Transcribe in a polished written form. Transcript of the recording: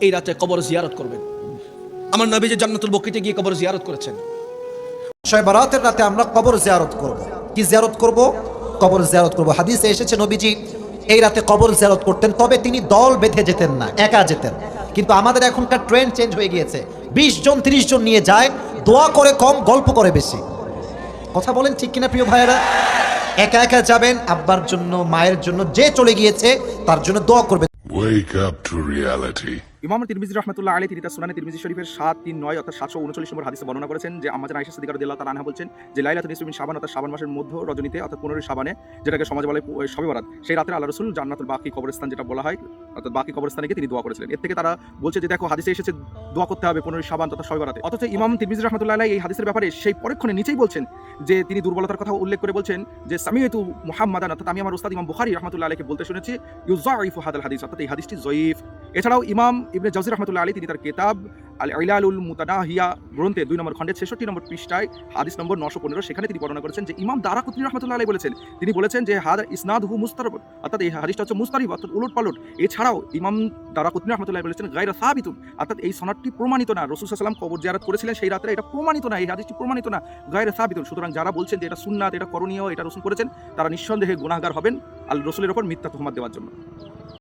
এই রাতে কবর জিয়ারত করবেন। আমার নবী যে জান্নাতুল বকিতে গিয়ে কবর জিয়ারত করেছেন। শবে বরাতের রাতে আমরা কবর জিয়ারত করব। কি জিয়ারত করব? কবর জিয়ারত করব। হাদিসে এসেছে নবীজি এই রাতে কবর জিয়ারত করতেন, তবে তিনি দল বেঁধে যেতেন না, একা যেতেন। কিন্তু আমাদের এখনকার ট্রেন্ড চেঞ্জ হয়ে গিয়েছে, 20 জন 30 জন নিয়ে যায়, দোয়া করে কম, গল্প করে বেশি। কথা বলেন ঠিক কিনা প্রিয় ভাইয়েরা? একা একা যাবেন, আব্বার জন্য, মায়ের জন্য, যে চলে গিয়েছে তার জন্য দোয়া করবেন। Wake up to reality. ইমাম তিরমিজি রাহমাতুল্লাহ আলাইহি তিনি তার সুনানে তিরমিজি শরীফের 739 অর্থাৎ 739 নম্বর হাদিসে বর্ণনা করেছেন যে আম্মা জান আয়েশা সিদ্দিকা রাদিয়াল্লাহু তাআলা আনহা বলছেন যে লাইলাতুল নিসফি মিন শাবান অর্থাৎ শাবান মাসের মধ্য রজনীতে অর্থাৎ 15 শাবানে, যেটাকে সমাজে বলে শবে বরাত, সেই রাতে আল্লাহ রাসূল জান্নাতুল বাকি কবরস্থান যেটা বলা হয় অর্থাৎ বাকি কবরস্থানে গিয়ে তিনি দোয়া করেছিলেন। এর থেকে তারা বলছে যে দেখো হাদিসে এসেছে দোয়া করতে হবে 15 শাবান তথা শবে বরাতে। অথচ ইমাম তিরমিজি রাহমাতুল্লাহ আলাইহি এই হাদিসের ব্যাপারে সেই পরক্ষণে নিচেই বলছেন যে তিনি দুর্বলতার কথা উল্লেখ করে বলছেন যে সামিয়তু মুহাম্মাদান অর্থাৎ আমি আমার উস্তাদ ইমাম বুখারী রাহমাতুল্লাহ আলাইহিকে বলতে শুনেছি ইউযাইফু হাদাল হাদিস অর্থাৎ এই হাদিসটি যঈফ। এছাড়াও ইমাম ইবনে জাওজি রাহমাতুল্লাহ আলাইহি তিনি তার কিতাব আল ইলালুল মুতানাহিয়া গ্রন্থে 2 নম্বর খণ্ডের 66 নম্বর পৃষ্ঠায় হাদিস নম্বর 915 সেখানে তিনি বর্ণনা করেছেন যে ইমাম দারাকুতনি রাহমাতুল্লাহ আলাইহি বলেছেন, তিনি বলেছেন যে হাদা ইসনাদহু মুস্তারব অর্থাৎ এই হাদিসটা হচ্ছে মুস্তারিব অর্থাৎ উলটপালট। এছাড়াও ইমাম দারাকুতনি রাহমাতুল্লাহ বলেছেন গায়রা সাবিতুন অর্থাৎ এই সনদটি প্রমাণিত না, রাসূল সাল্লাল্লাহু আলাইহি ওয়াসাল্লাম কবর জিয়ারত করেছিলেন সেই রাতে, এটা প্রমাণিত না, এই হাদিসটি প্রমাণিত না, গায়রা সাবিতুন। সুতরাং যারা বলছেন যে এটা সুন্নাত, এটা করণীয়, এটা রাসূল করেছেন, তারা নিঃসন্দেহে গুনাহগার হবেন আল রাসূলের উপর মিথ্যা তুহমত দেওয়ার জন্য।